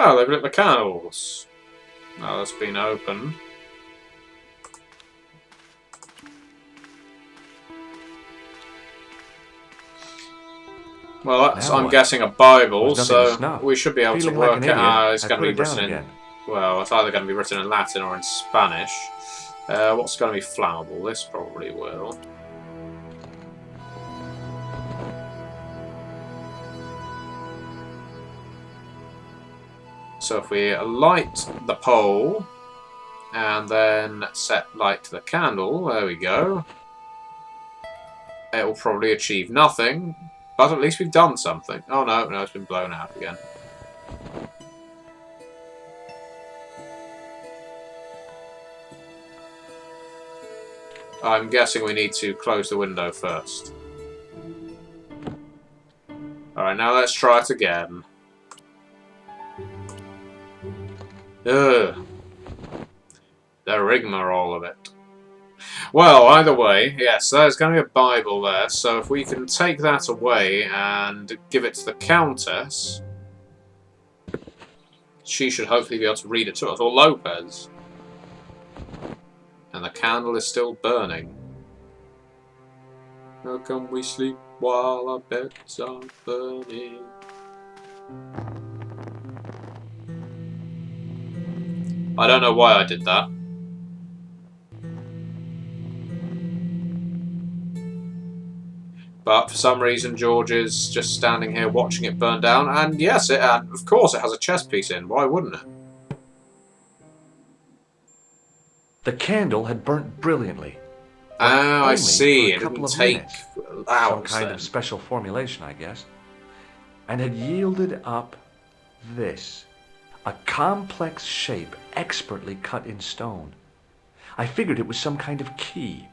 Oh, they've lit the candles. Now that's been opened. Well, that's, I'm guessing, a Bible, so we should be able to work out how it's going to be written in... Well, it's either going to be written in Latin or in Spanish. What's going to be flammable? This probably will. So if we light the pole, and then set light to the candle, there we go. It will probably achieve nothing, but at least we've done something. Oh no, it's been blown out again. I'm guessing we need to close the window first. Alright, now let's try it again. Ugh. The rigmarole of it. Well, either way, yes, there's going to be a Bible there, so if we can take that away and give it to the Countess, she should hopefully be able to read it to us, or Lopez. And the candle is still burning. How can we sleep while our beds are burning? I don't know why I did that. But for some reason George is just standing here watching it burn down, and yes, of course it has a chess piece in, why wouldn't it? The candle had burnt brilliantly. Oh, I see. It didn't take some hours. kind of special formulation, I guess. And had yielded up this. A complex shape expertly cut in stone. I figured it was some kind of key.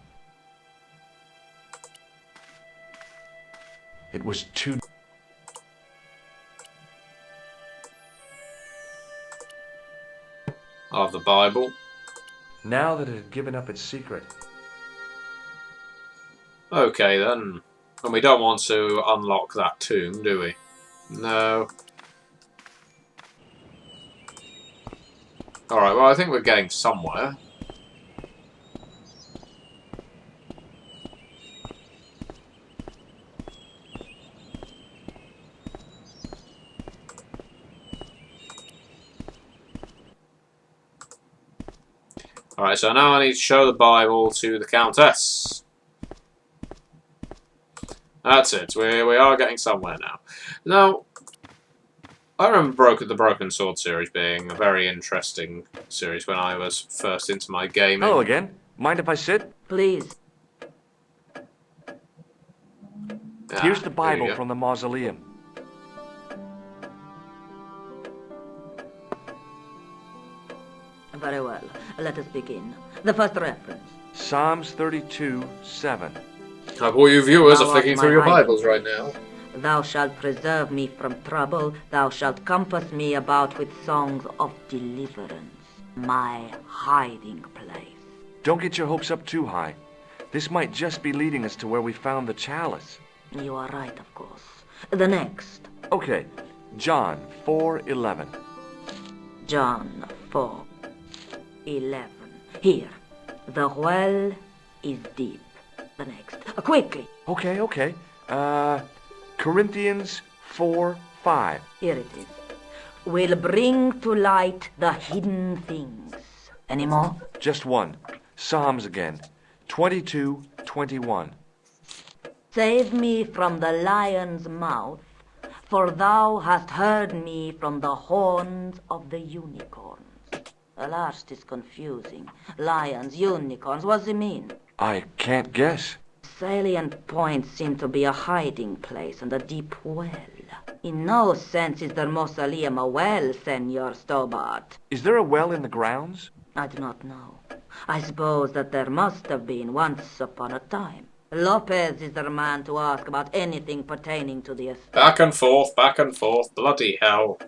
It was too... Of the Bible. Now that it had given up its secret. Okay then. And we don't want to unlock that tomb, do we? No. Alright, well I think we're getting somewhere. Alright, so now I need to show the Bible to the Countess. That's it. We are getting somewhere now. Now, I remember the Broken Sword series being a very interesting series when I was first into my gaming. Hello again. Mind if I sit? Please. Here's the Bible from the mausoleum. Very well. Let us begin. The first reference. Psalms 32:7. Hope all you viewers are flicking through your Bibles right now. Thou shalt preserve me from trouble. Thou shalt compass me about with songs of deliverance. My hiding place. Don't get your hopes up too high. This might just be leading us to where we found the chalice. You are right, of course. The next. Okay. John 4:11. John 4:11. Here. The well is deep. The next. Quickly. Okay. Corinthians 4:5. Here it is. Will bring to light the hidden things. Any more? Just one. Psalms again. 22:21. Save me from the lion's mouth, for thou hast heard me from the horns of the unicorns. The last is confusing. Lions, unicorns, what does it mean? I can't guess. Salient points seem to be a hiding place and a deep well. In no sense is their mausoleum a well, Senor Stobart. Is there a well in the grounds? I do not know. I suppose that there must have been once upon a time. Lopez is the man to ask about anything pertaining to the estate. Back and forth, bloody hell.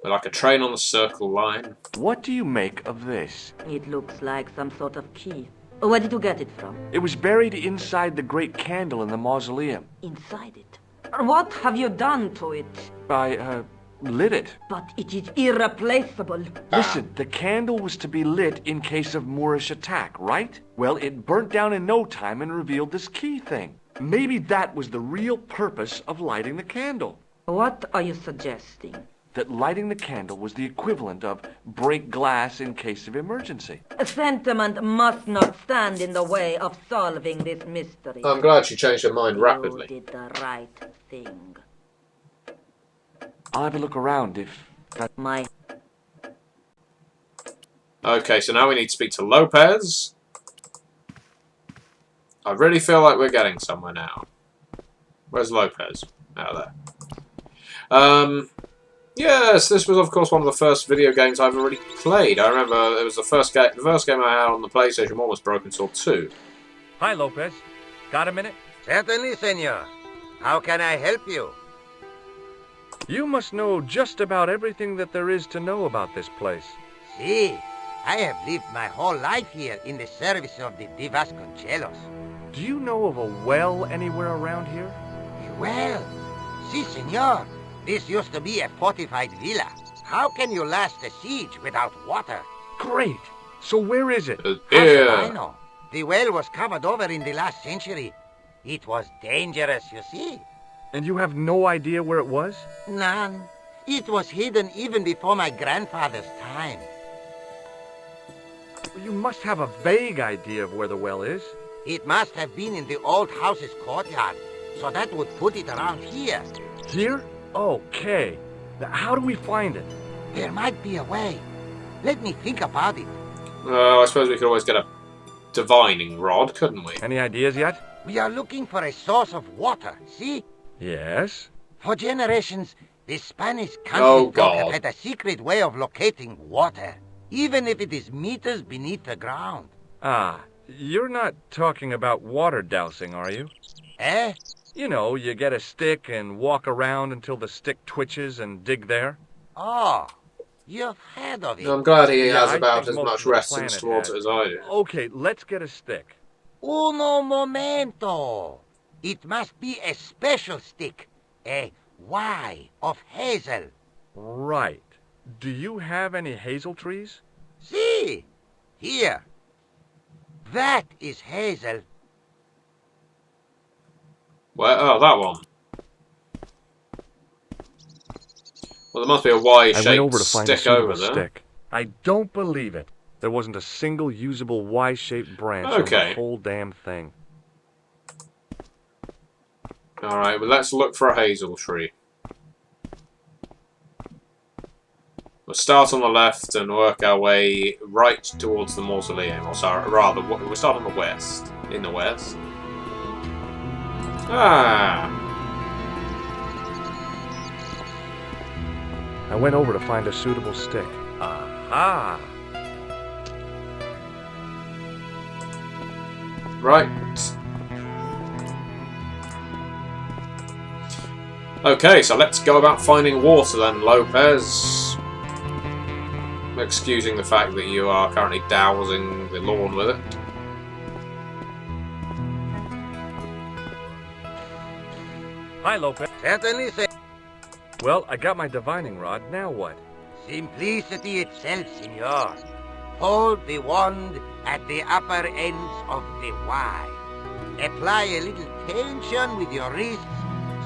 We're like a train on the circle line. What do you make of this? It looks like some sort of key. Where did you get it from? It was buried inside the great candle in the mausoleum. Inside it? What have you done to it? I lit it. But it is irreplaceable. Listen, the candle was to be lit in case of Moorish attack, right? Well, it burnt down in no time and revealed this key thing. Maybe that was the real purpose of lighting the candle. What are you suggesting? That lighting the candle was the equivalent of break glass in case of emergency. Sentiment must not stand in the way of solving this mystery. I'm glad she changed her mind You rapidly. did the right thing. I'll have a look around if... My Okay, so now we need to speak to Lopez. I really feel like we're getting somewhere now. Where's Lopez? Out there. Yes, this was of course one of the first video games I've already played. I remember it was the first game I had on the PlayStation 1 was Broken Sword 2. Hi, Lopez. Got a minute? Certainly, senor. How can I help you? You must know just about everything that there is to know about this place. See, I have lived my whole life here in the service of the Vasconcelos. Do you know of a well anywhere around here? Well, si, senor. This used to be a fortified villa. How can you last a siege without water? Great! So where is it? How should I Yeah. know? The well was covered over in the last century. It was dangerous, you see. And you have no idea where it was? None. It was hidden even before my grandfather's time. You must have a vague idea of where the well is. It must have been in the old house's courtyard, so that would put it around here. Here? Okay. Now, how do we find it? There might be a way. Let me think about it. I suppose we could always get a divining rod, couldn't we? Any ideas yet? We are looking for a source of water, see? Yes. For generations, the Spanish Oh, country folk God. have had a secret way of locating water, even if it is meters beneath the ground. Ah, you're not talking about water dousing, are you? Eh? You know, you get a stick and walk around until the stick twitches and dig there. Oh, you've heard of it. I'm glad he Yeah, has I about think as most much of the reticence planet towards has. it as I do. Okay, let's get a stick. Uno momento. It must be a special stick. A Y of hazel. Right. Do you have any hazel trees? See? Here. That is hazel. Where? Oh, that one. Well, there must be a Y-shaped I went over to find a stick over suitable there. stick. I don't believe it. There wasn't a single usable Y-shaped branch on Okay. the whole damn thing. Alright, well, let's look for a hazel tree. We'll start on the left and work our way right towards the mausoleum, or sorry, rather, we'll start on the west. In the west. Ah! I went over to find a suitable stick. Aha! Right. Okay, so let's go about finding water then, Lopez. Excusing the fact that you are currently dousing the lawn with it. Hi, Lopez. Certainly, sir. Well, I got my divining rod. Now what? Simplicity itself, senor. Hold the wand at the upper ends of the Y. Apply a little tension with your wrists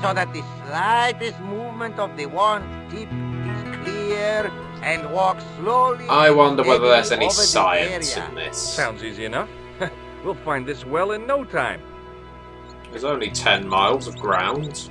so that the slightest movement of the wand tip is clear and walk slowly. I wonder whether there's steadily any over the science area. in this. Sounds easy enough. We'll find this well in no time. There's only 10 miles of ground.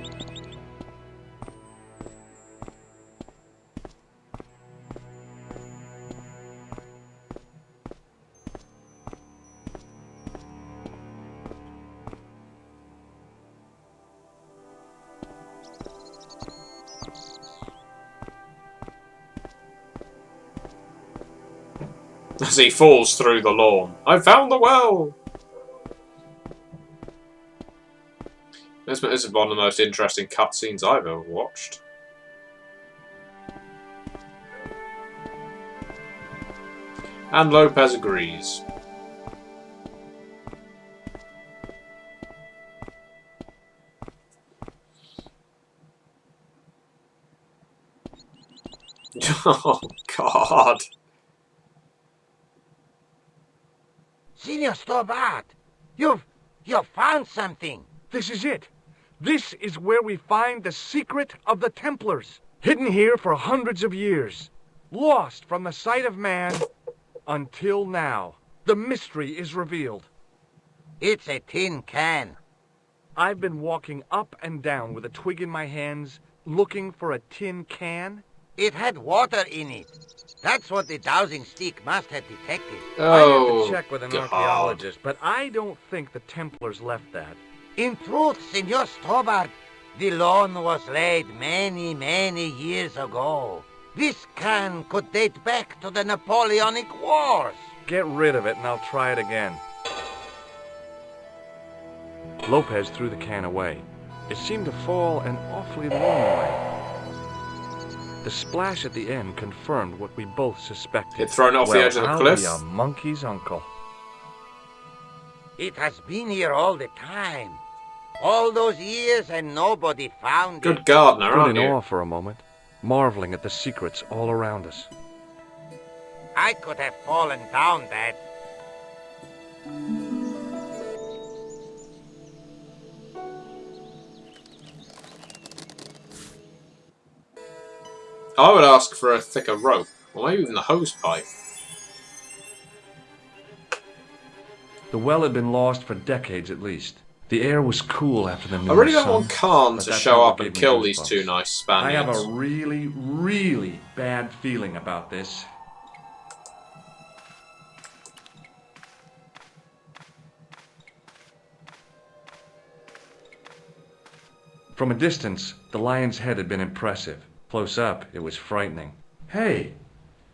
As he falls through the lawn. I found the well! This is one of the most interesting cutscenes I've ever watched. And Lopez agrees. Oh, God. Signor Stobart, you've found something. This is it. This is where we find the secret of the Templars. Hidden here for hundreds of years. Lost from the sight of man until now. The mystery is revealed. It's a tin can. I've been walking up and down with a twig in my hands, looking for a tin can. It had water in it. That's what the dowsing stick must have detected. I have Oh, to check with an God. archaeologist, but I don't think the Templars left that. In truth, Signor Stobart, the loan was laid many, many years ago. This can could date back to the Napoleonic Wars. Get rid of it and I'll try it again. Lopez threw the can away. It seemed to fall an awfully long way. The splash at the end confirmed what we both suspected. He'd thrown it off the edge of the cliff. I'll be a monkey's uncle. It has been here all the time. All those years and nobody found Good it. gardener, Stood aren't in you? awe for a moment, marveling at the secrets all around us. I could have fallen down that. I would ask for a thicker rope, or maybe even the hose pipe. The well had been lost for decades at least. The air was cool after the I really don't sun, want Khan but to that's show not up what and gave me kill these goosebumps. two nice I have Spaniards. a really, really bad feeling about this. From a distance, the lion's head had been impressive. Close up, it was frightening. Hey,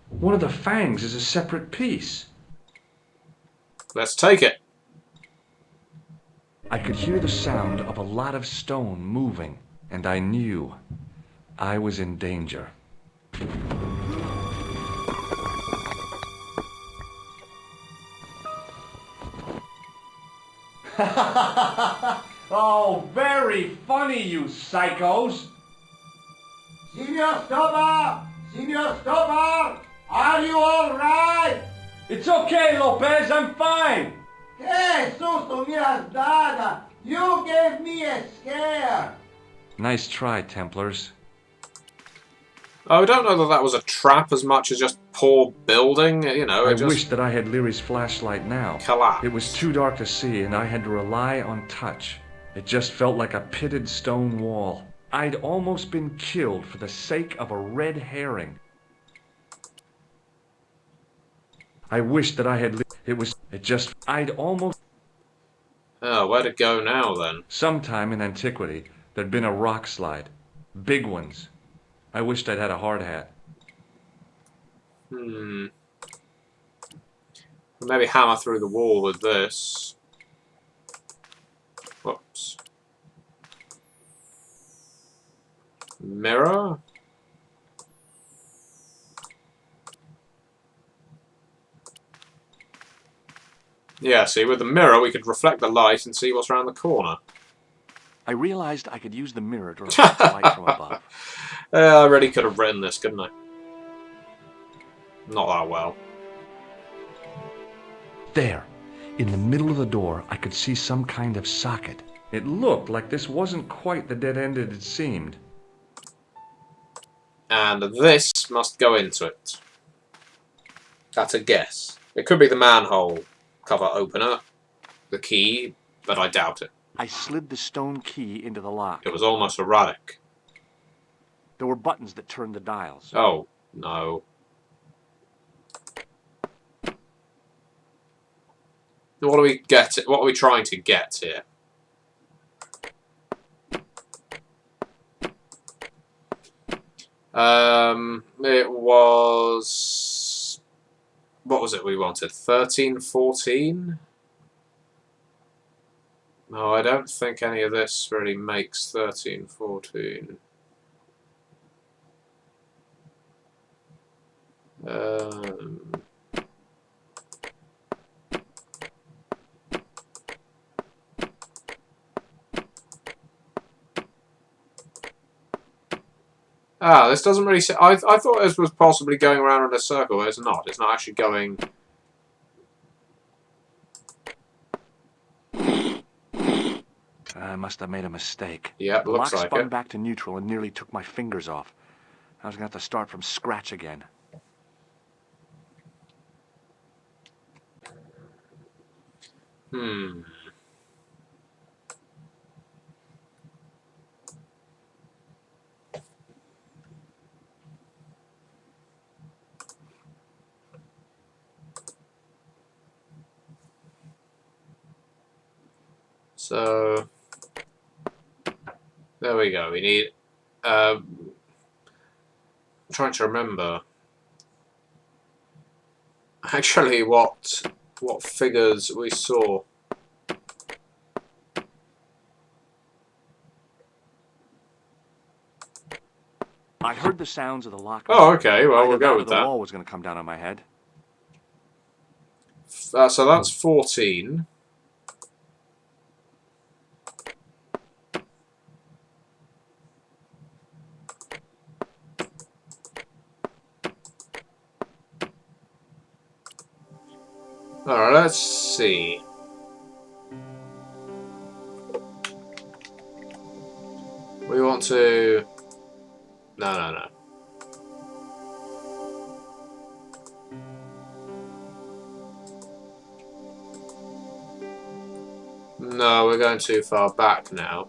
one of the fangs is a separate piece. Let's take it. I could hear the sound of a lot of stone moving, and I knew I was in danger. Oh, very funny, you psychos! Signor Stobart! Signor Stobart! Are you all right? It's okay, Lopez, I'm fine! Que susto me has dado! You gave me a scare! Nice try, Templars. I don't know that that was a trap as much as just poor building. You know, I it just wish that I had Leary's flashlight now. collapsed. It was too dark to see, and I had to rely on touch. It just felt like a pitted stone wall. I'd almost been killed for the sake of a red herring. I wish that I had... I'd almost... Oh, where to go now then? Sometime in antiquity, there'd been a rock slide. Big ones. I wished I'd had a hard hat. Maybe hammer through the wall with this. Whoops. Mirror? Yeah, see, with the mirror we could reflect the light and see what's around the corner. I realized I could use the mirror to reflect the light from above. I really could have written this, couldn't I? Not that well. There, in the middle of the door, I could see some kind of socket. It looked like this wasn't quite the dead end it had seemed. And this must go into it. That's a guess. It could be the manhole cover opener, the key, but I doubt it. I slid the stone key into the lock. It was almost erratic. There were buttons that turned the dials. Oh, no. What do we get? What are we trying to get here? It was... What was it we wanted? 13, 14? No, I don't think any of this really makes 13, 14. Ah, this doesn't really... I thought this was possibly going around in a circle, but it's not. It's not actually going... I must have made a mistake. Yep, The looks lock like spun it. back to neutral and nearly took my fingers off. I was going to have to start from scratch again. Hmm. So... There we go. We need... I'm trying to remember... Actually, what figures we saw. I heard the sounds of the lock. Oh, okay. Well, Either we'll go that or with the that. wall was going to come down on my head. So that's 14. Alright, let's see. We want to... No. No, we're going too far back now.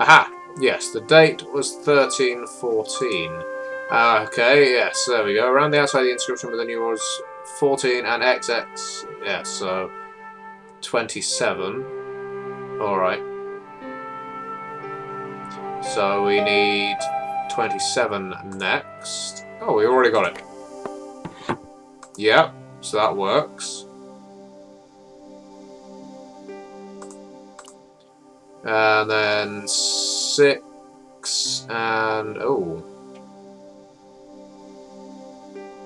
Aha! Yes, the date was 1314. Okay, yes, there we go. Around the outside of the inscription with the numerals 14 and XX. Yes, so 27. Alright. So we need 27 next. Oh, we already got it. Yep, so that works. And then 6 and... oh.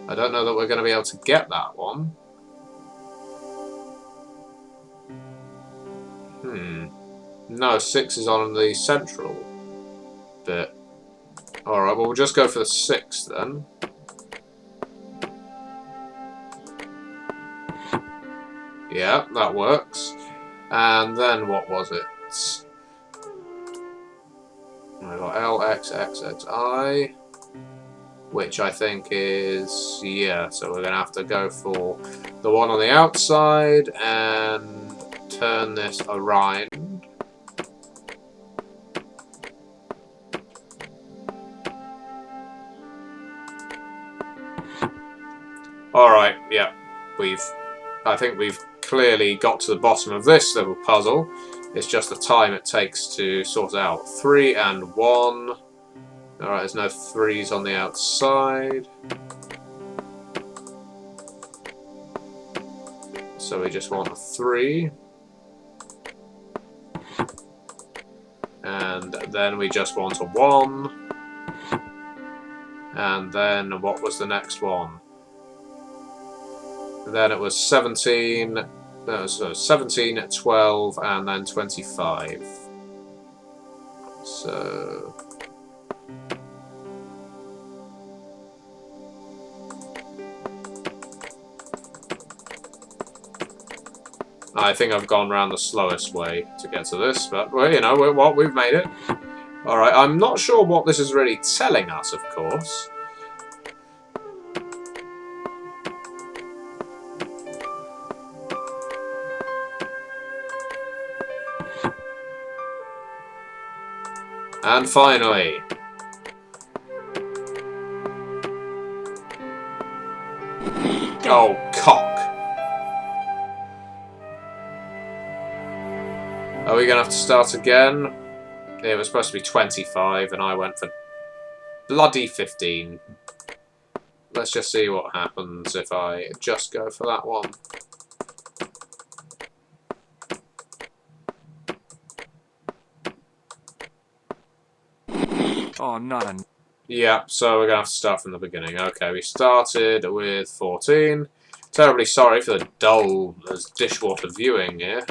I don't know that we're going to be able to get that one. No, 6 is on the central bit. Alright, well, we'll just go for the 6 then. Yeah, that works. And then what was it? I got LXXXI, which I think is... yeah, so we're going to have to go for the one on the outside and turn this around. Alright, yeah, I think we've clearly got to the bottom of this little puzzle. It's just the time it takes to sort it out. 3 and 1. Alright, there's no 3s on the outside. So we just want a 3. And then we just want a 1. And then what was the next one? Then it was 17, no, so 17, 12, and then 25. So... I think I've gone around the slowest way to get to this, but, well, you know, we've made it. Alright, I'm not sure what this is really telling us, of course. And finally... oh, cock. Are we going to have to start again? It was supposed to be 25 and I went for bloody 15. Let's just see what happens if I just go for that one. Oh, not a... Yeah, so we're going to have to start from the beginning. Okay, we started with 14. Terribly sorry for the dull as dishwater viewing here.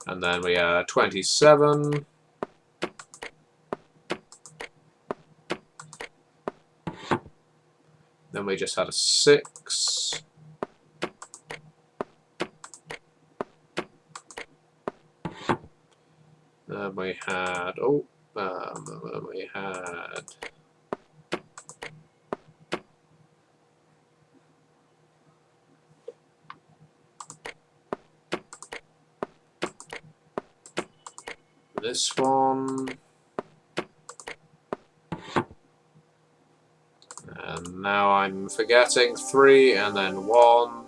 And then we had 27. Then we just had a 6. Then we had, then we had this one. And now I'm forgetting 3 and then 1.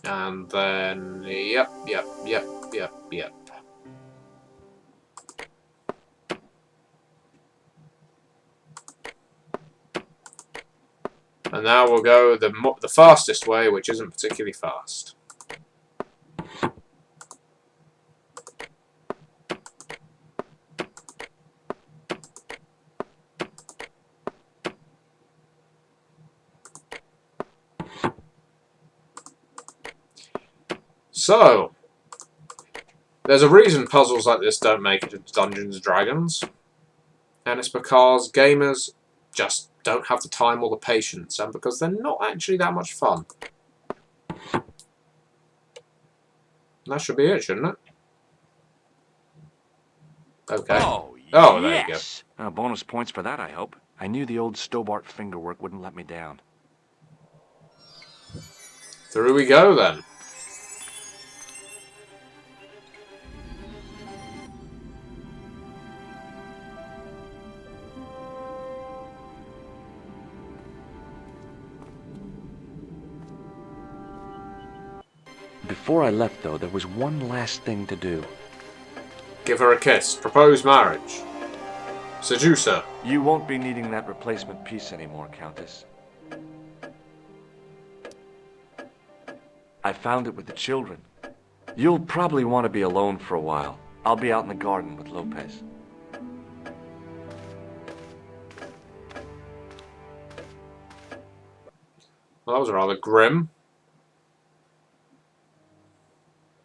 And then, yep. And now we'll go the fastest way, which isn't particularly fast. So, there's a reason puzzles like this don't make it into Dungeons & Dragons, and it's because gamers just don't have the time or the patience, and because they're not actually that much fun. That should be it, shouldn't it? Okay. Oh, there you go. Bonus points for that, I hope. I knew the old Stobart fingerwork wouldn't let me down. Through we go, then. Before I left, though, there was one last thing to do. Give her a kiss. Propose marriage. Seduce her. You won't be needing that replacement piece anymore, Countess. I found it with the children. You'll probably want to be alone for a while. I'll be out in the garden with Lopez. Well, that was rather grim.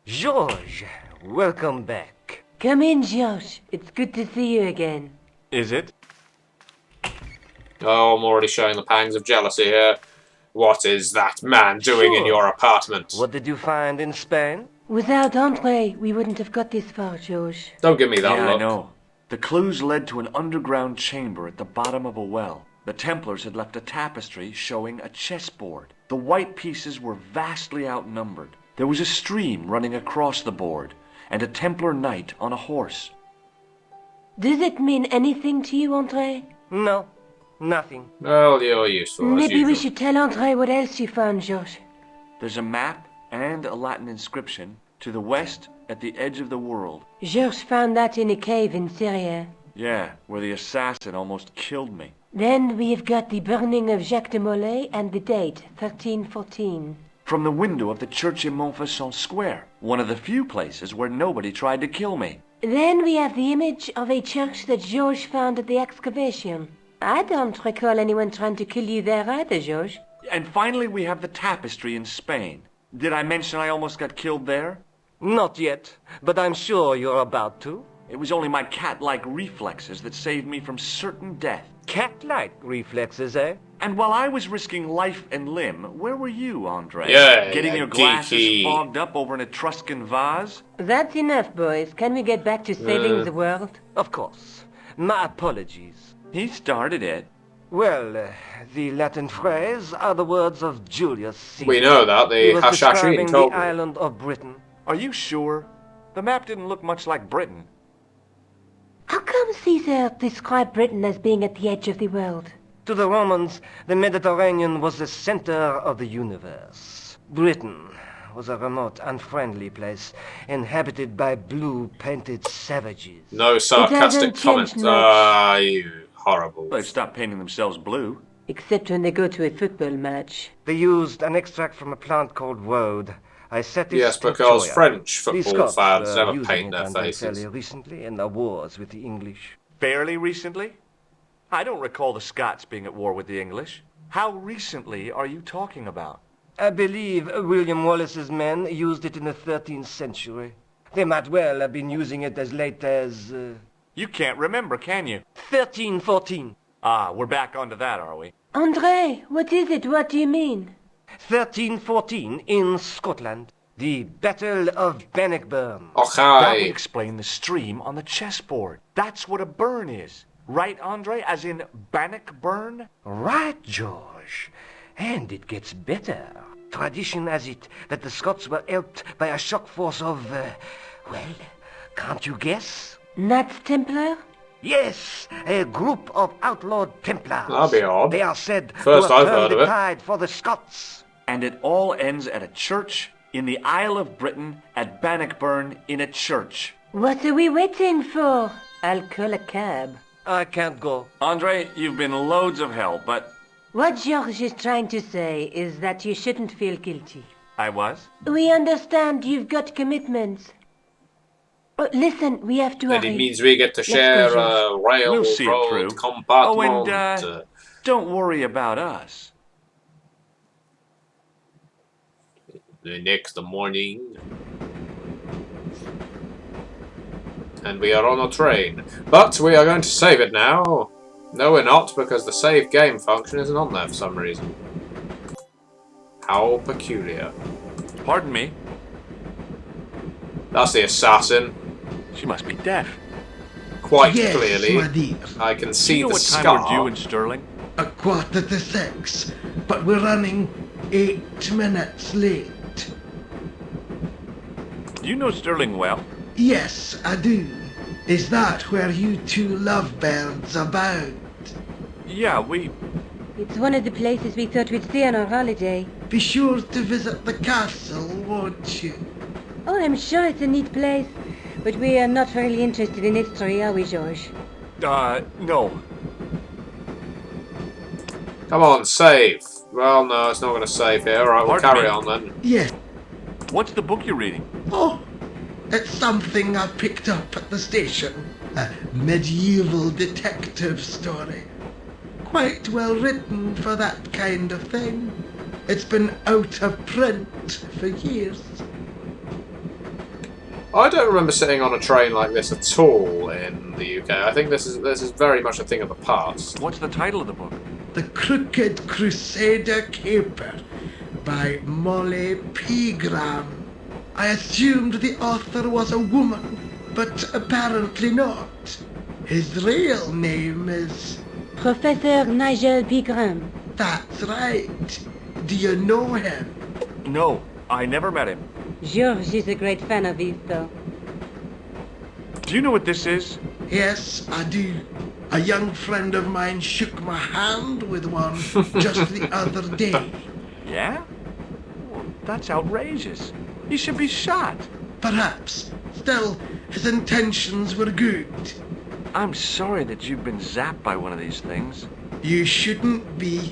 George, welcome back. Come in, Josh. It's good to see you again. Is it? Oh, I'm already showing the pangs of jealousy here. What is that man doing in your apartment? What did you find in Spain? Without Andre, we wouldn't have got this far, Josh. Don't give me that Yeah, look. I know. The clues led to an underground chamber at the bottom of a well. The Templars had left a tapestry showing a chessboard. The white pieces were vastly outnumbered. There was a stream running across the board, and a Templar knight on a horse. Does it mean anything to you, Andre? No, nothing. Well, you're useful as Maybe we usual. should tell Andre what else you found, Josh. There's a map and a Latin inscription to the west at the edge of the world. Georges found that in a cave in Syria. Yeah, where the assassin almost killed me. Then we've got the burning of Jacques de Molay and the date, 1314. From the window of the church in Montfaucon Square, one of the few places where nobody tried to kill me. Then we have the image of a church that Georges found at the excavation. I don't recall anyone trying to kill you there either, Georges. And finally we have the tapestry in Spain. Did I mention I almost got killed there? Not yet, but I'm sure you're about to. It was only my cat-like reflexes that saved me from certain death. Cat-like reflexes, eh? And while I was risking life and limb, where were you, Andre? Yeah, Getting your glasses fogged up over an Etruscan vase? That's enough, boys. Can we get back to saving the world? Of course. My apologies. He started it. Well, the Latin phrase are the words of Julius Caesar. We know that. He The was Hashashin describing told the me. island of Britain. Are you sure? The map didn't look much like Britain. How come Caesar described Britain as being at the edge of the world? To the Romans, the Mediterranean was the center of the universe. Britain was a remote, unfriendly place, inhabited by blue-painted savages. No sarcastic hasn't comments. changed much. You horrible. They've stopped painting themselves blue. Except when they go to a football match. They used an extract from a plant called woad. I set this Yes, to because Troya. French The football Scots fans were never using paint it their until faces. fairly recently in the wars with the English. Fairly recently? I don't recall the Scots being at war with the English. How recently are you talking about? I believe William Wallace's men used it in the 13th century. They might well have been using it as late as... You can't remember, can you? 1314. Ah, we're back onto that, are we? André, what is it? What do you mean? 1314 in Scotland. The Battle of Bannockburn. That would Okay. explain the stream on the chessboard. That's what a burn is. Right, Andre? As in Bannockburn? Right, George. And it gets better. Tradition has it that the Scots were helped by a shock force of, well, can't you guess? Knights Templar? Yes, a group of outlawed Templars. That'd be odd. They are said First to have I've heard turned of the it. tide for the Scots. And it all ends at a church in the Isle of Britain at Bannockburn in a church. What are we waiting for? I'll call a cab. I can't go. Andre, you've been loads of help, but What George is trying to say is that you shouldn't feel guilty. I was. We understand you've got commitments. Listen, we have to And hurry. it means we get to Let's share go, a railroad We'll see it through. compartment. Oh, and, don't worry about us. The next morning. And we are on a train. But we are going to save it now. No, we're not, because the save game function isn't on there for some reason. How peculiar. Pardon me. That's the assassin. She must be deaf. Quite Yes, clearly. my dear. I can Do see you know the what time scar. we're due in Stirling? 6:15, but we're running 8 minutes late. Do you know Stirling well? Yes, I do. Is that where you two lovebirds abound? Yeah, we... It's one of the places we thought we'd stay on our holiday. Be sure to visit the castle, won't you? Oh, I'm sure it's a neat place. But we are not really interested in history, are we, George? no. Come on, save. Well, no, it's not going to save here. Alright, we'll Pardon carry me? on then. Yes. What's the book you're reading? Oh, it's something I picked up at the station. A medieval detective story. Quite well written for that kind of thing. It's been out of print for years. I don't remember sitting on a train like this at all in the UK. I think this is very much a thing of the past. What's the title of the book? The Crooked Crusader Caper by Molly Pegram. I assumed the author was a woman, but apparently not. His real name is... Professor Nigel Pegram. That's right. Do you know him? No, I never met him. George is a great fan of his, though. Do you know what this is? Yes, I do. A young friend of mine shook my hand with one just the other day. Yeah? Well, that's outrageous. He should be shot. Perhaps. Still, his intentions were good. I'm sorry that you've been zapped by one of these things. You shouldn't be.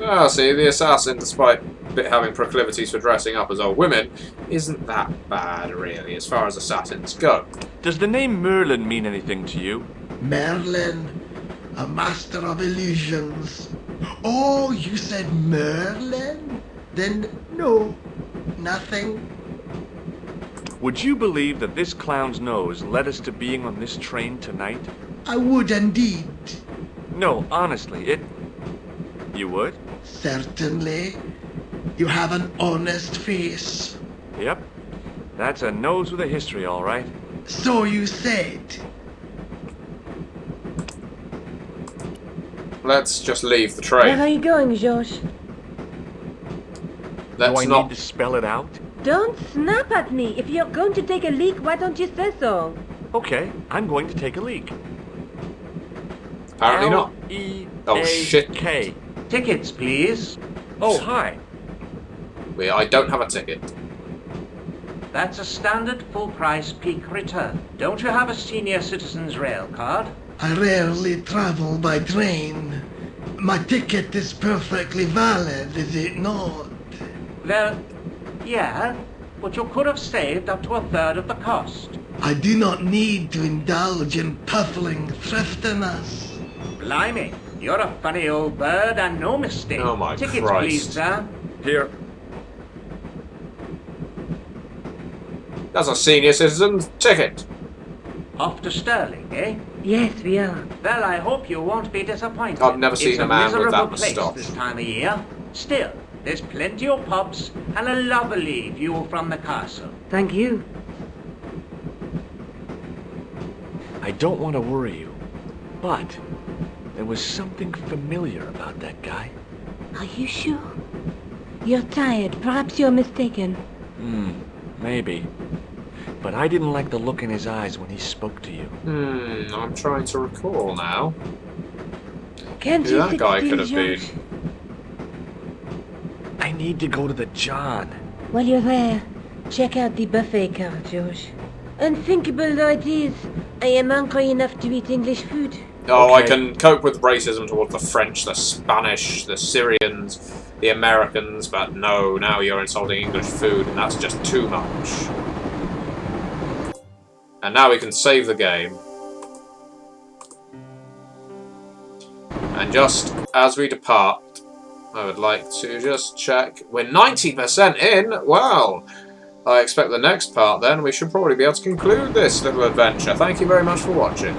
Ah, see, the assassin, despite having proclivities for dressing up as old women, isn't that bad, really, as far as assassins go. Does the name Merlin mean anything to you? Merlin, a master of illusions. Oh, you said Merlin? Then no, nothing. Would you believe that this clown's nose led us to being on this train tonight? I would indeed. No, honestly, it... You would? Certainly. You have an honest face. Yep. That's a nose with a history, all right. So you said. Let's just leave the Where are train. you going, George? Do Let's I not... need to spell it out? Don't snap at me. If you're going to take a leak, why don't you say so? Okay, I'm going to take a leak. Apparently not. L-E-A-K. Oh, shit. Tickets, please. Oh, hi. I don't have a ticket. That's a standard full-price peak return. Don't you have a senior citizen's rail card? I rarely travel by train. My ticket is perfectly valid, is it not? Well, yeah, but you could have saved up to a third of the cost. I do not need to indulge in puffling thriftiness. Blimey, you're a funny old bird and no mistake. Oh my Tickets, Christ. please, sir. Here. That's a senior citizen's ticket. Off to Stirling, eh? Yes, we are. Well, I hope you won't be disappointed. I've never seen It's a man with miserable that place moustache. this time of year. Still, there's plenty of pubs and a lovely view from the castle. Thank you. I don't want to worry you, but there was something familiar about that guy. Are you sure? You're tired. Perhaps you're mistaken. Maybe. But I didn't like the look in his eyes when he spoke to you. I'm trying to recall now. Can't Who you that guy explain, could have been. George? I need to go to the John. While you're there, check out the buffet car, George. Unthinkable though it is, I am hungry enough to eat English food. Oh, I Okay. can cope with racism towards the French, the Spanish, the Syrians, the Americans, but no, now you're insulting English food, and that's just too much. And now we can save the game. And just as we depart, I would like to just check. We're 90% in! Wow! I expect the next part then, we should probably be able to conclude this little adventure. Thank you very much for watching.